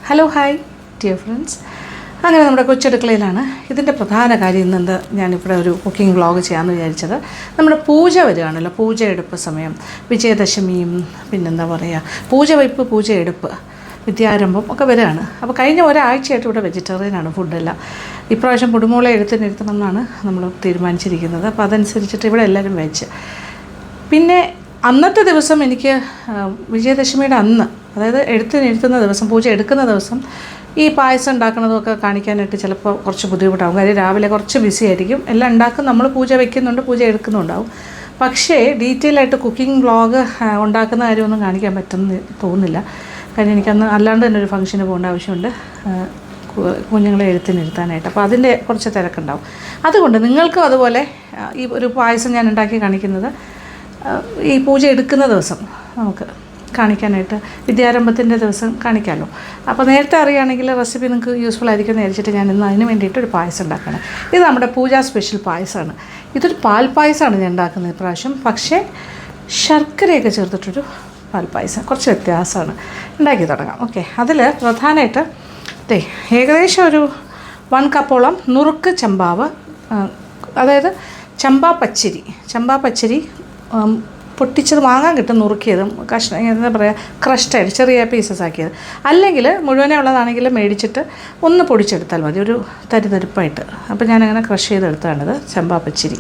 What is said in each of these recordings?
Hello hi dear friends. അങ്ങനെ നമ്മുടെ കൊച്ചടുക്കളയിലാണ്. ഇതിൻ്റെ പ്രധാന കാര്യം ഇന്നെന്താ ഞാനിവിടെ ഒരു കുക്കിംഗ് വ്ളോഗ് ചെയ്യാമെന്ന് വിചാരിച്ചത്. നമ്മുടെ പൂജ വരികയാണല്ലോ, പൂജയെടുപ്പ് സമയം, വിജയദശമിയും പിന്നെന്താ പറയുക, പൂജവയ്പ്പ്, പൂജയെടുപ്പ്, വിദ്യാരംഭം ഒക്കെ വരികയാണ്. അപ്പോൾ കഴിഞ്ഞ ഒരാഴ്ചയായിട്ട് ഇവിടെ വെജിറ്റേറിയനാണ് ഫുഡെല്ലാം. ഇപ്രാവശ്യം പുതുമോളെ എടുത്തിനിരുത്തണം എന്നാണ് നമ്മൾ തീരുമാനിച്ചിരിക്കുന്നത്. അപ്പോൾ അതനുസരിച്ചിട്ട് ഇവിടെ എല്ലാവരും വെച്ച്. പിന്നെ അന്നത്തെ ദിവസം എനിക്ക് വിജയദശമിയുടെ അന്ന്, അതായത് എടുത്തിനിരുത്തുന്ന ദിവസം, പൂജ എടുക്കുന്ന ദിവസം ഈ പായസം ഉണ്ടാക്കുന്നതൊക്കെ കാണിക്കാനായിട്ട് ചിലപ്പോൾ കുറച്ച് ബുദ്ധിമുട്ടാകും. കാര്യം രാവിലെ കുറച്ച് ബിസി ആയിരിക്കും, എല്ലാം ഉണ്ടാക്കും, നമ്മൾ പൂജ വയ്ക്കുന്നുണ്ട്, പൂജ എടുക്കുന്നുണ്ടാവും. പക്ഷേ ഡീറ്റെയിൽ ആയിട്ട് കുക്കിംഗ് വ്ളോഗ് ഉണ്ടാക്കുന്ന കാര്യമൊന്നും കാണിക്കാൻ പറ്റുമെന്ന് തോന്നുന്നില്ല. കാര്യം എനിക്കന്ന് അല്ലാണ്ട് തന്നെ ഒരു ഫംഗ്ഷന് പോകേണ്ട ആവശ്യമുണ്ട്, കുഞ്ഞുങ്ങളെ എഴുത്തിനിരുത്താനായിട്ട്. അപ്പോൾ അതിൻ്റെ കുറച്ച് തിരക്കുണ്ടാവും. അതുകൊണ്ട് നിങ്ങൾക്കും അതുപോലെ ഈ ഒരു പായസം ഞാൻ ഉണ്ടാക്കി കാണിക്കുന്നത് ഈ പൂജ എടുക്കുന്ന ദിവസം നമുക്ക് കാണിക്കാനായിട്ട്, വിദ്യാരംഭത്തിൻ്റെ ദിവസം കാണിക്കാമല്ലോ. അപ്പോൾ നേരത്തെ അറിയുകയാണെങ്കിൽ റെസിപ്പി നിങ്ങൾക്ക് യൂസ്ഫുൾ ആയിരിക്കും എന്ന് വിചാരിച്ചിട്ട് ഞാൻ ഇന്ന് അതിന് വേണ്ടിയിട്ട് ഒരു പായസം ഉണ്ടാക്കണം. ഇത് നമ്മുടെ പൂജ സ്പെഷ്യൽ പായസമാണ്. ഇതൊരു പാൽ പായസമാണ് ഞാൻ ഉണ്ടാക്കുന്നത് ഇപ്രാവശ്യം. പക്ഷേ ശർക്കരയൊക്കെ ചേർത്തിട്ടൊരു പാൽ പായസം, കുറച്ച് വ്യത്യാസമാണ്. ഉണ്ടാക്കി തുടങ്ങാം. ഓക്കെ. അതിൽ പ്രധാനമായിട്ട് ഏകദേശം ഒരു 1 കപ്പോളം നുറുക്ക് ചമ്പാവ്, അതായത് ചമ്പാ പച്ചരി പൊട്ടിച്ചത് വാങ്ങാൻ കിട്ടും, നുറുക്കിയതും കഷ്ണം എന്താ പറയുക, ക്രഷ്ടായിട്ട് ചെറിയ പീസസ് ആക്കിയത്. അല്ലെങ്കിൽ മുഴുവനെ ഉള്ളതാണെങ്കിൽ മേടിച്ചിട്ട് ഒന്ന് പൊടിച്ചെടുത്താൽ മതി, ഒരു തരിതരിപ്പായിട്ട്. അപ്പോൾ ഞാനങ്ങനെ ക്രഷ് ചെയ്തെടുത്താണിത്. ചമ്പാ പച്ചരി.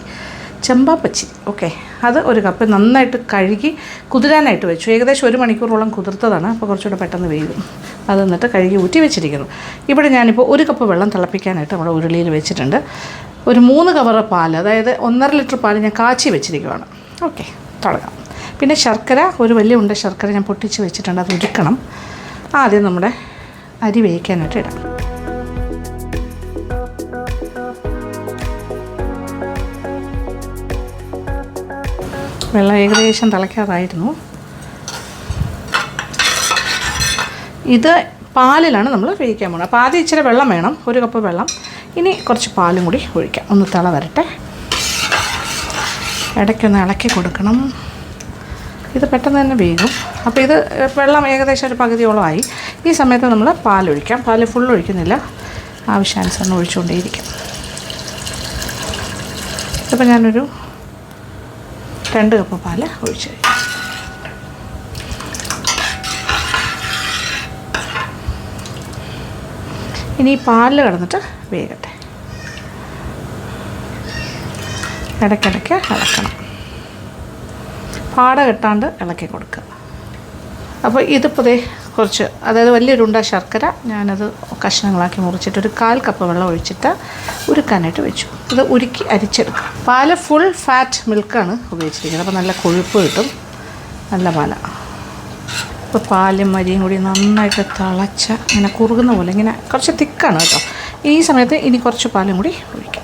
ഓക്കെ. അത് 1 കപ്പ് നന്നായിട്ട് കഴുകി കുതിരാനായിട്ട് വെച്ചു. ഏകദേശം 1 മണിക്കൂറോളം കുതിർത്തതാണ്. അപ്പോൾ കുറച്ചുകൂടെ പെട്ടെന്ന് വേകും. അത് എന്നിട്ട് കഴുകി ഊറ്റി വെച്ചിരിക്കുന്നു. ഇവിടെ ഞാനിപ്പോൾ 1 കപ്പ് വെള്ളം തിളപ്പിക്കാനായിട്ട് നമ്മുടെ ഉരുളിയിൽ വെച്ചിട്ടുണ്ട്. ഒരു 3 കവർ പാൽ, അതായത് 1.5 ലിറ്റർ പാൽ ഞാൻ കാച്ചി വെച്ചിരിക്കുകയാണ്. ഓക്കെ, തുടങ്ങാം. പിന്നെ ശർക്കര, ഒരു വലിയ ഉണ്ട ശർക്കര ഞാൻ പൊട്ടിച്ച് വെച്ചിട്ടുണ്ട്, അത് ഉരുക്കണം. ആദ്യം നമ്മുടെ അരി വേവിക്കാനായിട്ട് ഇടാം. വെള്ളം ഏകദേശം തിളയ്ക്കാറായിരുന്നു. ഇത് പാലിലാണ് നമ്മൾ വേവിക്കാൻ പോകുന്നത്. അപ്പോൾ ആദ്യം ഇച്ചിരി വെള്ളം വേണം, 1 കപ്പ് വെള്ളം. ഇനി കുറച്ച് പാലും കൂടി ഒഴിക്കാം, ഒന്ന് തിള വരട്ടെ. ഇടയ്ക്കൊന്ന് ഇളക്കി കൊടുക്കണം. ഇത് പെട്ടെന്ന് തന്നെ വേകും. അപ്പോൾ ഇത് വെള്ളം ഏകദേശം ഒരു പകുതിയോളമായി. ഈ സമയത്ത് നമ്മൾ പാലൊഴിക്കാം. പാൽ ഫുൾ ഒഴിക്കുന്നില്ല, ആവശ്യാനുസരണം ഒഴിച്ചുകൊണ്ടേയിരിക്കും. ഇപ്പോൾ ഞാനൊരു 2 കപ്പ് പാൽ ഒഴിച്ച് കഴിഞ്ഞു. ഇനി ഈ പാലിൽ കിടന്നിട്ട് വേകട്ടെ. ഇടയ്ക്കിടയ്ക്ക് ഇളക്കണം, പാട കെട്ടാണ്ട് ഇളക്കി കൊടുക്കുക. അപ്പോൾ ഇതിപ്പോൾ കുറച്ച്, അതായത് വലിയൊരുണ്ട ശർക്കര ഞാനത് കഷ്ണങ്ങളാക്കി മുറിച്ചിട്ട് ഒരു 1/4 കപ്പ് വെള്ളം ഒഴിച്ചിട്ട് ഉരുക്കാനായിട്ട് വെച്ചു. ഇത് ഉരുക്കി അരിച്ചെടുക്കുക. പാല് ഫുൾ ഫാറ്റ് മിൽക്കാണ് ഉപയോഗിച്ചിരിക്കുന്നത്. അപ്പോൾ നല്ല കൊഴുപ്പ് കിട്ടും, നല്ല പാലാണ്. ഇപ്പോൾ പാലും അരിയും കൂടി നന്നായിട്ട് തിളച്ച ഇങ്ങനെ കുറുകുന്ന പോലെ, ഇങ്ങനെ കുറച്ച് തിക്കാണ് കേട്ടോ. ഈ സമയത്ത് ഇനി കുറച്ച് പാലും കൂടി ഒഴിക്കാം.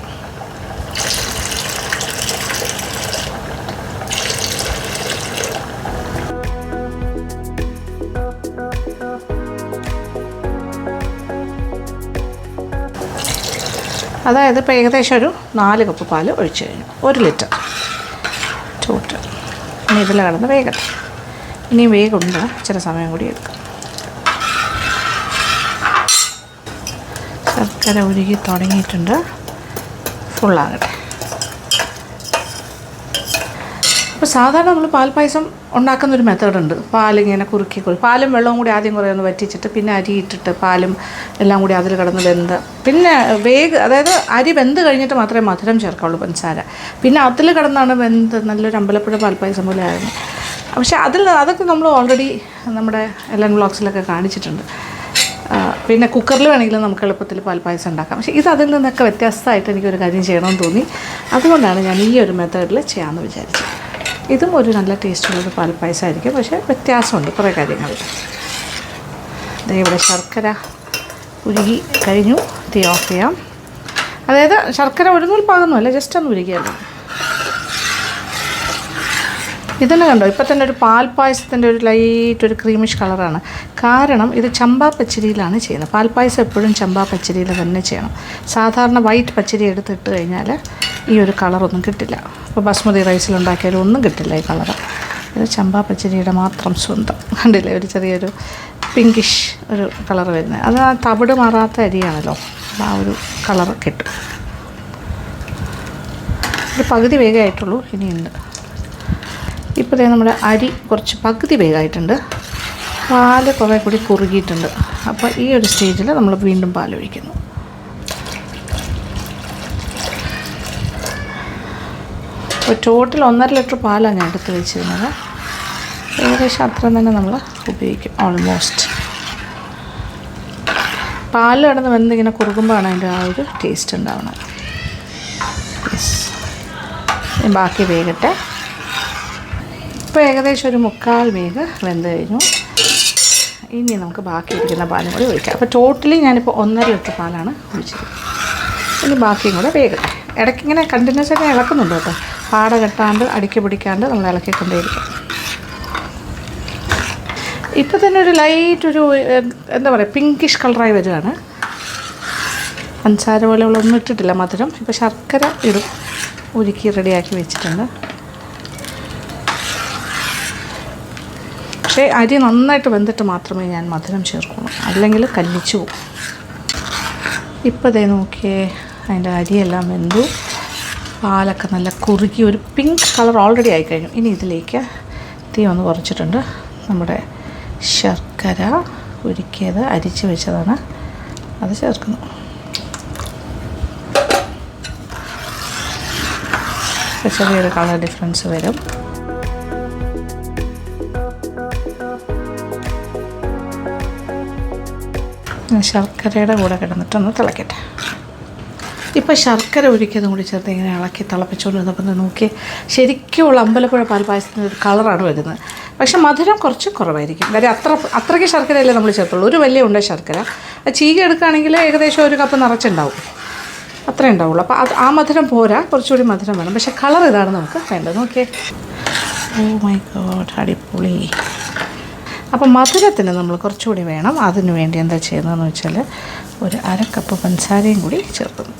അതായത് ഇപ്പോൾ ഏകദേശം ഒരു 4 കപ്പ് പാൽ ഒഴിച്ച് കഴിഞ്ഞു. 1 ലിറ്റർ ടോട്ടൽ. ഇനി ഇതിൽ കിടന്ന് വേഗട്ടെ. ഇനി വേഗമുണ്ട്, ചില സമയം കൂടി എടുക്കും. ശർക്കര ഉരുകി തുടങ്ങിയിട്ടുണ്ട്, ഫുള്ളാകട്ടെ. അപ്പോൾ സാധാരണ നമ്മൾ പാൽ പായസം ഉണ്ടാക്കുന്നൊരു മെത്തേഡുണ്ട്. പാലിങ്ങനെ കുറുക്കി പാലും വെള്ളവും കൂടി ആദ്യം കുറേ ഒന്ന് വറ്റിച്ചിട്ട് പിന്നെ അരി ഇട്ടിട്ട് പാലും എല്ലാം കൂടി അതിൽ കിടന്ന് വെന്ത്, പിന്നെ അതായത് അരി വെന്ത് കഴിഞ്ഞിട്ട് മാത്രമേ മധുരം ചേർക്കാവുള്ളൂ, പഞ്ചസാര. പിന്നെ അതിൽ കിടന്നാണ് വെന്ത് നല്ലൊരു അമ്പലപ്പുഴ പാൽപ്പായസം പോലെ ആയിരുന്നു. പക്ഷേ അതൊക്കെ നമ്മൾ ഓൾറെഡി നമ്മുടെ LN വ്ളോഗ്സിലൊക്കെ കാണിച്ചിട്ടുണ്ട്. പിന്നെ കുക്കറിൽ വേണമെങ്കിലും നമുക്ക് എളുപ്പത്തിൽ പാൽപ്പായസം ഉണ്ടാക്കാം. പക്ഷേ ഇത് അതിൽ നിന്നൊക്കെ വ്യത്യസ്തമായിട്ട് എനിക്കൊരു കാര്യം ചെയ്യണമെന്ന് തോന്നി. അതുകൊണ്ടാണ് ഞാൻ ഈ ഒരു മെത്തേഡിൽ ചെയ്യാമെന്ന് വിചാരിച്ചത്. ഇതും ഒരു നല്ല ടേസ്റ്റുള്ളൊരു പാൽപ്പായസമായിരിക്കും, പക്ഷേ വ്യത്യാസമുണ്ട് കുറേ കാര്യങ്ങൾ. ഇവിടെ ശർക്കര ഉരുകി കഴിഞ്ഞു. തീ ഓഫ് ചെയ്യാം. അതായത് ശർക്കര ഒരു നൂൽ പാകമൊന്നുമല്ല, ജസ്റ്റ് ഒന്ന് ഉരുകിയല്ലോ. ഇതന്നെ കണ്ടോ, ഇപ്പം തന്നെ ഒരു പാൽപ്പായസത്തിൻ്റെ ഒരു ലൈറ്റ് ഒരു ക്രീമിഷ് കളറാണ്. കാരണം ഇത് ചമ്പാ പച്ചരിയിലാണ് ചെയ്യുന്നത്. പാൽപ്പായസം എപ്പോഴും ചമ്പാ പച്ചരിയിൽ തന്നെ ചെയ്യണം. സാധാരണ വൈറ്റ് പച്ചരി എടുത്തിട്ട് കഴിഞ്ഞാൽ ഈ ഒരു കളറൊന്നും കിട്ടില്ല. ഇപ്പോൾ ബസ്മതി റൈസിലുണ്ടാക്കിയാലും ഒന്നും കിട്ടില്ല ഈ കളറ്. ഇത് ചമ്പാ പച്ചരിയുടെ മാത്രം സ്വന്തം. കണ്ടില്ലേ, ഒരു ചെറിയൊരു പിങ്കിഷ് ഒരു കളർ വരുന്നത്. അത് ആ തവിട് മാറാത്ത അരിയാണല്ലോ, അപ്പോൾ ആ ഒരു കളർ കിട്ടും. ഒരു പകുതി വേഗമായിട്ടുള്ളൂ, ഇനിയുണ്ട്. ഇപ്പോൾ നമ്മുടെ അരി കുറച്ച് പകുതി വേഗമായിട്ടുണ്ട്, പാല് കുറേ കൂടി കുറുകിയിട്ടുണ്ട്. അപ്പോൾ ഈ ഒരു സ്റ്റേജിൽ നമ്മൾ വീണ്ടും പാൽ ഒഴിക്കുന്നു. അപ്പോൾ ടോട്ടൽ 1.5 ലിറ്റർ പാലാണ് ഞാൻ എടുത്ത് വെച്ചിരുന്നത്. ഏകദേശം അത്രയും തന്നെ നമ്മൾ ഉപയോഗിക്കും. ഓൾമോസ്റ്റ് പാൽ കിടന്ന് വെന്തിങ്ങനെ കുറുകുമ്പോഴാണ് അതിൻ്റെ ആ ഒരു ടേസ്റ്റ് ഉണ്ടാവുന്നത്. ബാക്കി വേഗട്ടെ. ഇപ്പോൾ ഏകദേശം ഒരു 3/4 വേഗ് വെന്ത് കഴിഞ്ഞു. ഇനി നമുക്ക് ബാക്കി ഇരിക്കുന്ന പാലും കൂടി ഒഴിക്കാം. അപ്പോൾ ടോട്ടലി ഞാനിപ്പോൾ 1.5 ലിറ്റർ പാലാണ് ഒഴിച്ചത്. ഇനി ബാക്കിയും കൂടെ വേഗം ഇടയ്ക്കിങ്ങനെ കണ്ടിന്യൂസ് ആയിട്ട് ഇളക്കുന്നുണ്ട് കേട്ടോ. പാട കെട്ടാണ്ട് അടിക്ക് പിടിക്കാണ്ട് നമ്മൾ ഇളക്കിക്കൊണ്ടേയിരിക്കും. ഇപ്പോൾ തന്നെ ഒരു ലൈറ്റ് ഒരു എന്താ പറയുക പിങ്കിഷ് കളറായി വരികയാണ്. പഞ്ചസാര പോലെയുള്ള ഒന്നും ഇട്ടിട്ടില്ല മധുരം. ഇപ്പോൾ ശർക്കര ഇടും, ഉരുക്കി റെഡിയാക്കി വെച്ചിട്ടുണ്ട്. പക്ഷേ അരി നന്നായിട്ട് വെന്തിട്ട് മാത്രമേ ഞാൻ മധുരം ചേർക്കുള്ളൂ, അല്ലെങ്കിൽ കല്ലിച്ചു പോകും. ഇപ്പോൾ ദേ നോക്കിയേ, അതിൻ്റെ അരിയെല്ലാം വെന്തു, പാലൊക്കെ നല്ല കുറുകി ഒരു പിങ്ക് കളർ ഓൾറെഡി ആയിക്കഴിഞ്ഞു. ഇനി ഇതിലേക്ക് തീ ഒന്ന് കുറച്ചിട്ടുണ്ട്. നമ്മുടെ ശർക്കര ഉരുക്കിയത് അരിച്ച് വെച്ചതാണ്, അത് ചേർക്കുന്നു. ചെറിയൊരു കളർ ഡിഫറൻസ് വരും. ശർക്കരയുടെ കൂടെ കിടന്നിട്ടൊന്ന് തിളക്കട്ടെ. ഇപ്പോൾ ശർക്കര ഉരുക്കിയതും കൂടി ചേർത്ത് ഇങ്ങനെ ഇളക്കി തിളപ്പിച്ചുകൊണ്ട് വന്നപ്പോൾ നോക്കി ശരിക്കുമുള്ള അമ്പലപ്പുഴ പാൽപ്പായസത്തിൻ്റെ ഒരു കളറാണ് വരുന്നത്. പക്ഷെ മധുരം കുറച്ച് കുറവായിരിക്കും. കാര്യം അത്രയ്ക്ക് ശർക്കരയല്ലേ നമ്മൾ ചേർത്തുള്ളൂ. ഒരു വലിയ ഉണ്ട ശർക്കര ചീക എടുക്കുകയാണെങ്കിൽ ഏകദേശം 1 കപ്പ് നിറച്ചുണ്ടാവും, അത്രേ ഉണ്ടാവുള്ളൂ. അപ്പോൾ ആ മധുരം പോരാ, കുറച്ചുകൂടി മധുരം വേണം. പക്ഷേ കളർ ഇതാണ് നമുക്ക് വേണ്ടത്. നോക്കിയേ, ഓ മൈ ഗോഡ്, അടിപൊളി. അപ്പോൾ മധുരത്തിന് നമ്മൾ കുറച്ചുകൂടി വേണം. അതിന് വേണ്ടി എന്താ ചെയ്യുന്നതെന്ന് വെച്ചാൽ ഒരു 1/2 കപ്പ് പഞ്ചസാരയും കൂടി ചേർക്കുന്നു.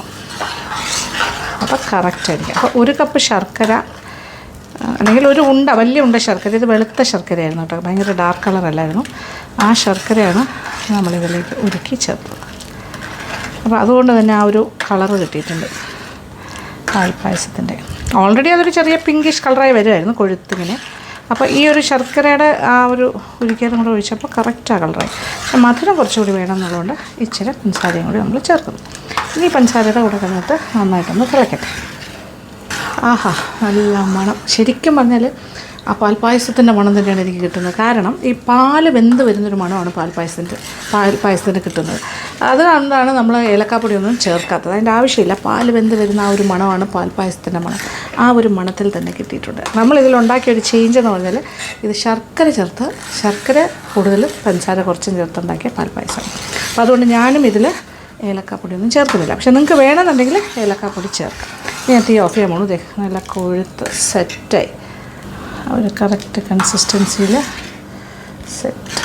അപ്പോൾ കറക്റ്റായിരിക്കും. അപ്പോൾ 1 കപ്പ് ശർക്കര അല്ലെങ്കിൽ ഒരു ഉണ്ട, വലിയ ഉണ്ട ശർക്കര, ഇത് വെളുത്ത ശർക്കരയായിരുന്നു കേട്ടോ, ഭയങ്കര ഡാർക്ക് കളറല്ലായിരുന്നു. ആ ശർക്കരയാണ് നമ്മളിതിലേക്ക് ഉരുക്കി ചേർത്തത്. അപ്പോൾ അതുകൊണ്ട് തന്നെ ആ ഒരു കളറ് കിട്ടിയിട്ടുണ്ട് പാൽപ്പായസത്തിൻ്റെ. ഓൾറെഡി അതൊരു ചെറിയ പിങ്കിഷ് കളറായി വരുമായിരുന്നു കൊഴുത്തിങ്ങനെ. അപ്പോൾ ഈ ഒരു ശർക്കരയുടെ ആ ഒരു ഉരുക്കിയതും കൂടെ ഒഴിച്ചപ്പോൾ കറക്റ്റ് ആ കളറായി. പക്ഷെ മധുരം കുറച്ചുകൂടി വേണം എന്നുള്ളതുകൊണ്ട് ഇച്ചിരി പഞ്ചസാരയും കൂടി നമ്മൾ ചേർക്കുന്നു. ഇനി പഞ്ചസാരയുടെ കൂടെ കിടന്നിട്ട് നന്നായിട്ടൊന്ന് തിളക്കട്ടെ. ആഹാ, നല്ല മണം. ശരിക്കും പറഞ്ഞാൽ ആ പാൽപ്പായസത്തിൻ്റെ മണം തന്നെയാണ് എനിക്ക് കിട്ടുന്നത്. കാരണം ഈ പാല് വെന്ത് വരുന്നൊരു മണമാണ് പാൽപ്പായസത്തിന് കിട്ടുന്നത്. അതുകൊണ്ടാണ് നമ്മൾ ഏലക്കാപ്പൊടിയൊന്നും ചേർക്കാത്തത്. അതിൻ്റെ ആവശ്യമില്ല. പാല് വെന്ത് വരുന്ന ആ ഒരു മണമാണ് പാൽപ്പായസത്തിൻ്റെ മണം. ആ ഒരു മണത്തിൽ തന്നെ കിട്ടിയിട്ടുണ്ട്. നമ്മളിതിലുണ്ടാക്കിയ ഒരു ചേഞ്ച് എന്ന് പറഞ്ഞാൽ ഇത് ശർക്കര കൂടുതലും പഞ്ചസാര കുറച്ചും ചേർത്തുണ്ടാക്കിയ പാൽപ്പായസം. അപ്പോൾ അതുകൊണ്ട് ഞാനും ഇതിൽ ഏലക്കാപ്പൊടിയൊന്നും ചേർക്കുന്നില്ല. പക്ഷേ നിങ്ങൾക്ക് വേണമെന്നുണ്ടെങ്കിൽ ഏലക്കാപ്പൊടി ചേർക്കാം. ഞാൻ തീ ഓഫ് ചെയ്യാൻ പോണു. നല്ല കൊഴുത്ത് സെറ്റായി ഒരു കറക്റ്റ് കൺസിസ്റ്റൻസിയിൽ സെറ്റ്.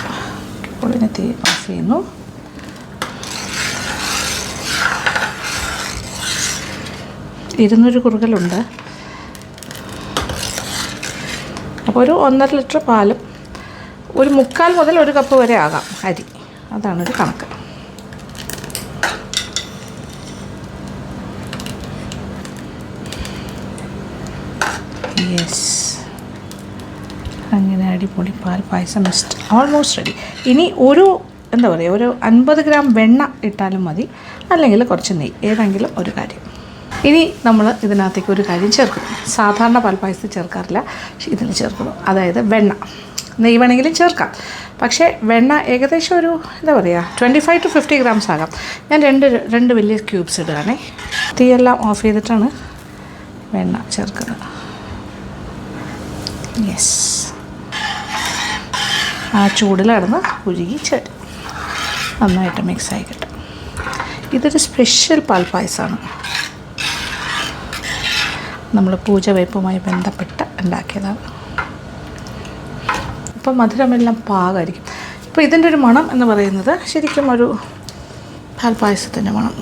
അപ്പോൾ ഇതിനെ തീ ഓഫ് ചെയ്യുന്നു. ഇരുന്നൂറ് കുറുകലുണ്ട്. അപ്പോൾ ഒരു 1.5 ലിറ്റർ പാലും ഒരു 3/4 മുതൽ 1 കപ്പ് വരെ ആകാം അരി. അതാണൊരു കണക്ക്. യെസ്, അങ്ങനെ അടിപൊളി പാൽപ്പായസം ഓൾമോസ്റ്റ് റെഡി. ഇനി ഒരു 50 ഗ്രാം വെണ്ണ ഇട്ടാലും മതി, അല്ലെങ്കിൽ കുറച്ച് നെയ്യ്, ഏതെങ്കിലും ഒരു കാര്യം. ഇനി നമ്മൾ ഇതിനകത്തേക്ക് ഒരു കാര്യം ചേർക്കുന്നു. സാധാരണ പാൽപ്പായസത്തിൽ ചേർക്കാറില്ല, പക്ഷേ ഇതിന് ചേർക്കുന്നു. അതായത് വെണ്ണ. നെയ്യ് വേണമെങ്കിലും ചേർക്കാം, പക്ഷേ വെണ്ണ ഏകദേശം ഒരു 25 to 50 ഗ്രാംസ് ആകാം. ഞാൻ രണ്ട് വലിയ ക്യൂബ്സ് ഇടുകയാണേ. തീയെല്ലാം ഓഫ് ചെയ്തിട്ടാണ് വെണ്ണ ചേർക്കുന്നത്. യെസ്, ആ ചൂടിൽ കിടന്ന് ഉരുകി ചേരും. നന്നായിട്ട് മിക്സായി കിട്ടും. ഇതൊരു സ്പെഷ്യൽ പാൽപ്പായസമാണ്. നമ്മൾ പൂജ വയ്പ്പുമായി ബന്ധപ്പെട്ട് ഉണ്ടാക്കിയതാണ്. ഇപ്പം മധുരമെല്ലാം പാകമായിരിക്കും. ഇപ്പോൾ ഇതിൻ്റെ ഒരു മണം എന്ന് പറയുന്നത് ശരിക്കും ഒരു പാൽപ്പായസത്തിൻ്റെ മണം,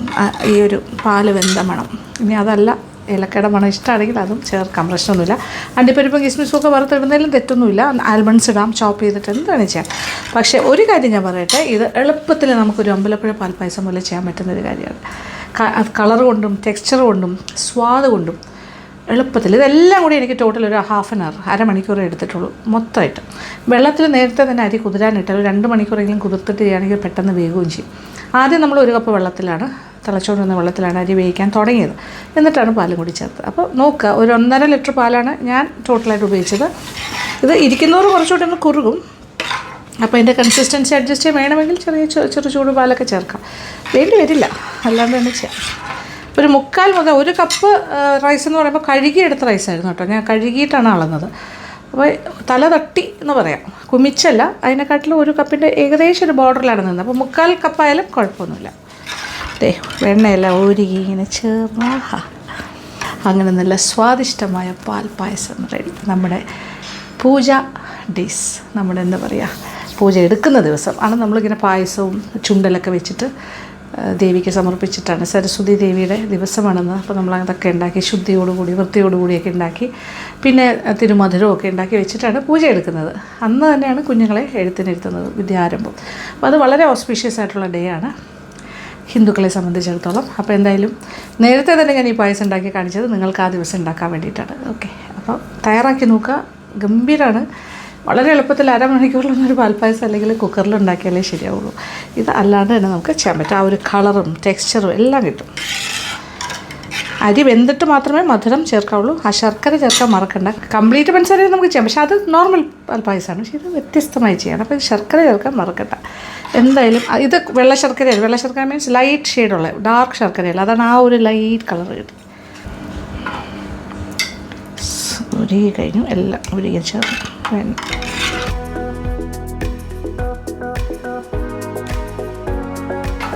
ഈ ഒരു പാല് വെന്ത മണം. ഇനി അതല്ല ഏലക്കയുടെ മണം ഇഷ്ടമാണെങ്കിൽ അതും ചേർക്കാം, പ്രശ്നമൊന്നുമില്ല. അണ്ടിപ്പരിപ്പും കിസ്മിസും ഒക്കെ വറുത്തിടുന്നതിലും തെറ്റൊന്നുമില്ല. ആൽമണ്ട്സ് ഇടാം, ചോപ്പ് ചെയ്തിട്ട് എന്താണ് ചെയ്യാം. പക്ഷേ ഒരു കാര്യം ഞാൻ പറയട്ടെ, ഇത് എളുപ്പത്തിൽ നമുക്കൊരു അമ്പലപ്പുഴ പാൽപ്പായസം പോലെ ചെയ്യാൻ പറ്റുന്നൊരു കാര്യമാണ്. അത് കളർ കൊണ്ടും ടെക്സ്ചർ കൊണ്ടും സ്വാദ് കൊണ്ടും എളുപ്പത്തിൽ. ഇതെല്ലാം കൂടി എനിക്ക് ടോട്ടൽ ഒരു ഹാഫ് ആൻ അവർ, അരമണിക്കൂർ എടുത്തിട്ടുള്ളൂ മൊത്തമായിട്ട്. വെള്ളത്തിൽ നേരത്തെ തന്നെ അരി കുതിരാനിട്ട് ഒരു 2 മണിക്കൂറെങ്കിലും കുതിർത്തിട്ട് ചെയ്യുകയാണെങ്കിൽ പെട്ടെന്ന് വേകുകയും ചെയ്യും. ആദ്യം നമ്മൾ 1 കപ്പ് വെള്ളത്തിലാണ്, തിളച്ചുകൊണ്ടിരുന്ന വെള്ളത്തിലാണ് അരി വേവിക്കാൻ തുടങ്ങിയത്. എന്നിട്ടാണ് പാലും കൂടി ചേർത്തത്. അപ്പോൾ നോക്കുക, ഒരു 1.5 ലിറ്റർ പാലാണ് ഞാൻ ടോട്ടലായിട്ട് ഉപയോഗിച്ചത്. ഇത് ഇരിക്കുന്നവർ കുറച്ചുകൂടി ഒന്ന് കുറുകും. അപ്പോൾ അതിൻ്റെ കൺസിസ്റ്റൻസി അഡ്ജസ്റ്റ് ചെയ്യാൻ വേണമെങ്കിൽ ചെറു ചൂട് പാലൊക്കെ ചേർക്കാം. വേണ്ടി വരില്ല, അല്ലാണ്ട് തന്നെ ചെയ്യാം. ഒരു 3/4 മുതൽ 1 കപ്പ് റൈസ് എന്ന് പറയുമ്പോൾ കഴുകിയെടുത്ത റൈസായിരുന്നു കേട്ടോ. ഞാൻ കഴുകിയിട്ടാണ് അളന്നത്. അപ്പോൾ തല തട്ടി എന്ന് പറയാം, കുമിച്ചല്ല. അതിനെക്കാട്ടിലും 1 കപ്പിൻ്റെ ഏകദേശം ഒരു ബോർഡറിലാണ് നിന്നത്. അപ്പോൾ 3/4 കപ്പായാലും കുഴപ്പമൊന്നുമില്ല. വെണ്ണയെല്ലാം ഒരുക്കി ഇങ്ങനെ ചേർന്ന് അങ്ങനെ നല്ല സ്വാദിഷ്ടമായ പാൽപ്പായസം റെഡി. നമ്മുടെ പൂജ ഡേയ്സ്, നമ്മുടെ എന്താ പറയുക, പൂജ എടുക്കുന്ന ദിവസം ആണ് നമ്മളിങ്ങനെ പായസവും ചുണ്ടലൊക്കെ വെച്ചിട്ട് ദേവിക്ക് സമർപ്പിച്ചിട്ടാണ്. സരസ്വതി ദേവിയുടെ ദിവസമാണെന്ന്. അപ്പോൾ നമ്മൾ അതൊക്കെ ഉണ്ടാക്കി ശുദ്ധിയോടുകൂടി വൃത്തിയോടുകൂടിയൊക്കെ ഉണ്ടാക്കി പിന്നെ തിരുമധുരമൊക്കെ ഉണ്ടാക്കി വെച്ചിട്ടാണ് പൂജ എടുക്കുന്നത്. അന്ന് തന്നെയാണ് കുഞ്ഞുങ്ങളെ എഴുത്തിനിരുത്തുന്നത്, വിദ്യാരംഭം. അപ്പോൾ അത് വളരെ ഓസ്പീഷ്യസ് ആയിട്ടുള്ള ഡേ ആണ് ഹിന്ദുക്കളെ സംബന്ധിച്ചിടത്തോളം. അപ്പോൾ എന്തായാലും നേരത്തെ തന്നെ ഞാൻ ഈ പായസം ഉണ്ടാക്കി കാണിച്ചത് നിങ്ങൾക്ക് ആ ദിവസം ഉണ്ടാക്കാൻ വേണ്ടിയിട്ടാണ്. ഓക്കെ, അപ്പോൾ തയ്യാറാക്കി നോക്കുക, ഗംഭീരമാണ്. വളരെ എളുപ്പത്തിൽ അരമണിക്കൂറിലൊന്നൊരു പാൽപ്പായസം അല്ലെങ്കിൽ കുക്കറിൽ ഉണ്ടാക്കിയാലേ ശരിയാവുള്ളൂ. ഇത് അല്ലാണ്ട് തന്നെ നമുക്ക് ചെയ്യാൻ പറ്റും. ആ ഒരു കളറും ടെക്സ്ചറും എല്ലാം കിട്ടും. അരി വെന്തിട്ട് മാത്രമേ മധുരം ചേർക്കാവുള്ളൂ. ആ ശർക്കര ചേർക്കാൻ മറക്കണ്ട. കംപ്ലീറ്റ് പഞ്ചസാര നമുക്ക് ചെയ്യാം, പക്ഷേ അത് നോർമൽ പാൽപ്പായസമാണ്. പക്ഷേ ഇത് വ്യത്യസ്തമായി ചെയ്യണം. അപ്പോൾ ശർക്കര ചേർക്കാൻ മറക്കണ്ട. എന്തായാലും ഇത് വെള്ള ശർക്കരയല്ല. വെള്ള ശർക്കര മീൻസ് ലൈറ്റ് ഷെയ്ഡുള്ള, ഡാർക്ക് ശർക്കരയല്ല. അതാണ് ആ ഒരു ലൈറ്റ് കളർ കിട്ടും. ഉരുകി കഴിഞ്ഞു, എല്ലാം ഉരുകി ചേർന്ന് വേണം.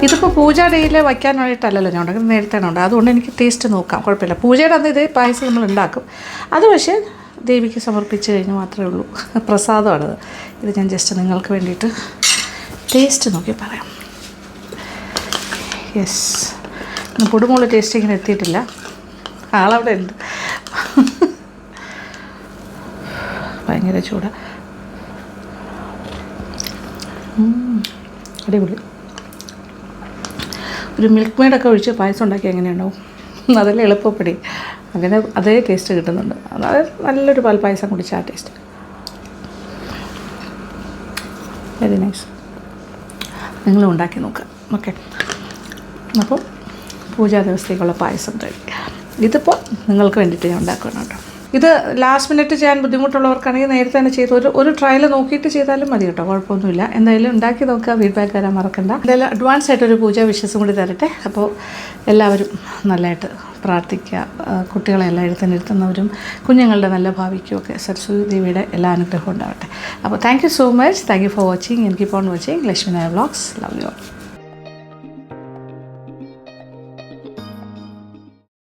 ഇതിപ്പോൾ പൂജ ഡേയിൽ വയ്ക്കാനായിട്ടല്ലല്ലോ ഞാൻ ഉണ്ടാക്കുന്നത്, നേരത്തെ ഉണ്ട്. അതുകൊണ്ട് എനിക്ക് ടേസ്റ്റ് നോക്കാം, കുഴപ്പമില്ല. പൂജയുടെ അന്ന് ഇതേ പായസം നമ്മൾ ഉണ്ടാക്കും. അത് പക്ഷേ ദേവിക്ക് സമർപ്പിച്ച് കഴിഞ്ഞ് മാത്രമേ ഉള്ളൂ. പ്രസാദമാണത്. ഇത് ഞാൻ ജസ്റ്റ് നിങ്ങൾക്ക് വേണ്ടിയിട്ട് ടേസ്റ്റ് നോക്കി പറയാം. യെസ്, പൊടുമുള്ള ടേസ്റ്റിങ്ങിന് എത്തിയിട്ടില്ല, ആളവിടെ ഉണ്ട്. ഭയങ്കര ചൂട്, അടിപൊളി. ഒരു മിൽക്ക് മെയ്ഡൊക്കെ ഒഴിച്ച് പായസം ഉണ്ടാക്കി എങ്ങനെയുണ്ടാവും? അതല്ലേ എളുപ്പപ്പടി. അങ്ങനെ അതേ ടേസ്റ്റ് കിട്ടുന്നുണ്ട്. അതായത് നല്ലൊരു പാൽപ്പായസം കുടിച്ച ആ ടേസ്റ്റ്, വെരി നൈസ്. നിങ്ങളും ഉണ്ടാക്കി നോക്കുക. ഓക്കെ, അപ്പോൾ പൂജാ ദിവസത്തേക്കുള്ള പായസം റെഡി. ഇതിപ്പോൾ നിങ്ങൾക്ക് വേണ്ടിയിട്ട് ഞാൻ ഉണ്ടാക്കണം കേട്ടോ. ഇത് ലാസ്റ്റ് മിനിറ്റ് ചെയ്യാൻ ബുദ്ധിമുട്ടുള്ളവർക്കാണെങ്കിൽ നേരത്തെ തന്നെ ചെയ്ത് ഒരു ട്രയൽ നോക്കിയിട്ട് ചെയ്താലും മതി കേട്ടോ, കുഴപ്പമൊന്നുമില്ല. എന്തായാലും ഉണ്ടാക്കി നോക്കുക, ഫീഡ്ബാക്ക് തരാൻ മറക്കണ്ട. എന്തായാലും അഡ്വാൻസ് ആയിട്ടൊരു പൂജാ വിശ്വാസം കൂടി തരട്ടെ. അപ്പോൾ എല്ലാവരും നല്ലതായിട്ട് പ്രാർത്ഥിക്കുക. കുട്ടികളെല്ലാം എഴുത്തിനിരുത്തുന്നവരും കുഞ്ഞുങ്ങളുടെ നല്ല ഭാവിക്കുമൊക്കെ സരസ്വതി ദേവിയുടെ എല്ലാ അനുഗ്രഹവും ഉണ്ടാവട്ടെ. അപ്പോൾ thank you so much. Thank you for watching. And keep on watching Lakshmi Nair vlogs. Love you all.